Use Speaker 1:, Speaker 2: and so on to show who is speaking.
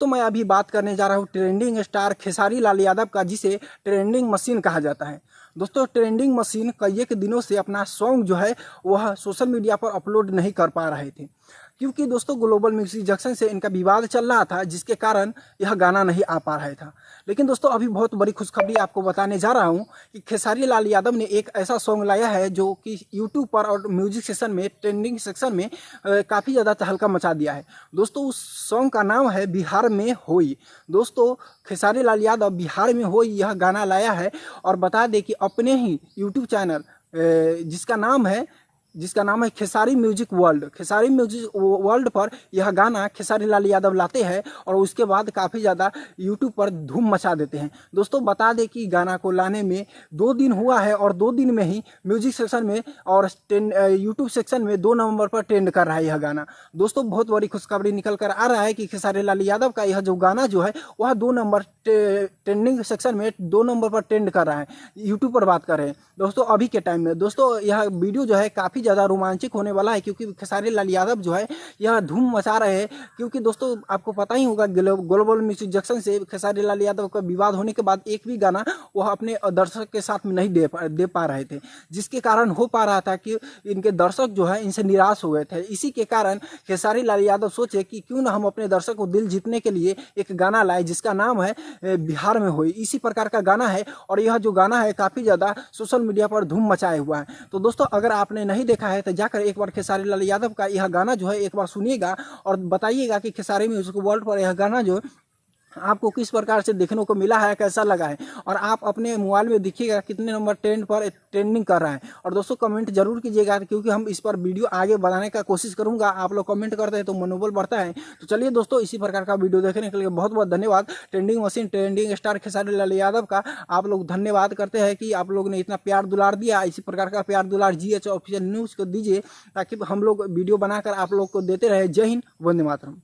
Speaker 1: तो मैं अभी बात करने जा रहा हूँ ट्रेंडिंग स्टार खेसारी लाल यादव का, जिसे ट्रेंडिंग मशीन कहा जाता है। दोस्तों, ट्रेंडिंग मशीन कई एक दिनों से अपना सॉन्ग जो है वह सोशल मीडिया पर अपलोड नहीं कर पा रहे थे, क्योंकि दोस्तों ग्लोबल म्यूजिक जंक्शन से इनका विवाद चल रहा था, जिसके कारण यह गाना नहीं आ पा रहा था। लेकिन दोस्तों, अभी बहुत बड़ी खुशखबरी आपको बताने जा रहा हूँ कि खेसारी लाल यादव ने एक ऐसा सॉन्ग लाया है जो कि यूट्यूब पर और म्यूजिक सेक्शन में, ट्रेंडिंग सेक्शन में काफ़ी ज़्यादा तहलका मचा दिया है। दोस्तों, उस सॉन्ग का नाम है बिहार में होई। दोस्तों, खेसारी लाल यादव बिहार में होई यह गाना लाया है, और बता दें कि अपने ही यूट्यूब चैनल जिसका नाम है खेसारी म्यूजिक वर्ल्ड पर यह गाना खेसारी लाल यादव लाते हैं, और उसके बाद काफ़ी ज़्यादा यूट्यूब पर धूम मचा देते हैं। दोस्तों, बता दें कि गाना को लाने में 2 दिन हुआ है, और 2 दिन में ही म्यूजिक सेक्शन में और यूट्यूब सेक्शन में 2 नंबर पर ट्रेंड कर रहा है यह गाना। दोस्तों, बहुत बड़ी खुशखबरी निकल कर आ रहा है कि खेसारी लाल यादव का यह जो गाना जो है वह 2 नंबर ट्रेंडिंग सेक्शन में 2 नंबर पर ट्रेंड कर रहा है, यूट्यूब पर बात कर रहे हैं। दोस्तों, अभी के टाइम में दोस्तों यह वीडियो जो है काफ़ी ज़्यादा रोमांचक होने वाला है, क्योंकि खेसारी लाल यादव जो है यह धूम मचा रहे हैं। क्योंकि दोस्तों, आपको पता ही होगा ग्लोबल म्यूजिक जंक्शन से खेसारी लाल यादव का विवाद होने के बाद एक भी गाना वह अपने दर्शक के साथ में नहीं दे पा रहे थे, जिसके कारण हो पा रहा था कि इनके दर्शक जो है इनसे निराश हो गए थे। इसी के कारण खेसारी लाल यादव सोचे कि क्यों ना हम अपने दर्शक को दिल जीतने के लिए एक गाना लाए, जिसका नाम है बिहार में होई। इसी प्रकार का गाना है, और यह जो गाना है काफ़ी ज़्यादा सोशल मीडिया पर धूम मचाए हुआ है। तो दोस्तों, अगर आपने नहीं देखा है तो जाकर एक बार खेसारी लाल यादव का यह गाना जो है एक बार सुनिएगा, और बताइएगा कि खेसारी म्यूजिक वर्ल्ड पर यह गाना जो आपको किस प्रकार से देखने को मिला है, कैसा लगा है, और आप अपने मोबाइल में देखिएगा कितने नंबर ट्रेंड पर ट्रेंडिंग कर रहा है। और दोस्तों, कमेंट जरूर कीजिएगा, क्योंकि हम इस पर वीडियो आगे बढ़ाने का कोशिश करूंगा। आप लोग कमेंट करते हैं तो मनोबल बढ़ता है। तो चलिए दोस्तों, इसी प्रकार का वीडियो देखने के लिए बहुत बहुत धन्यवाद। Trending machine, trending star Khesari Lal Yadav का आप लोग धन्यवाद करते हैं कि आप लोग ने इतना प्यार दुलार दिया। इसी प्रकार का प्यार दुलार GH ऑफिशियल न्यूज़ को दीजिए, ताकि हम लोग वीडियो बनाकर आप लोग को देते रहे। जय हिंद, वंदे मातरम।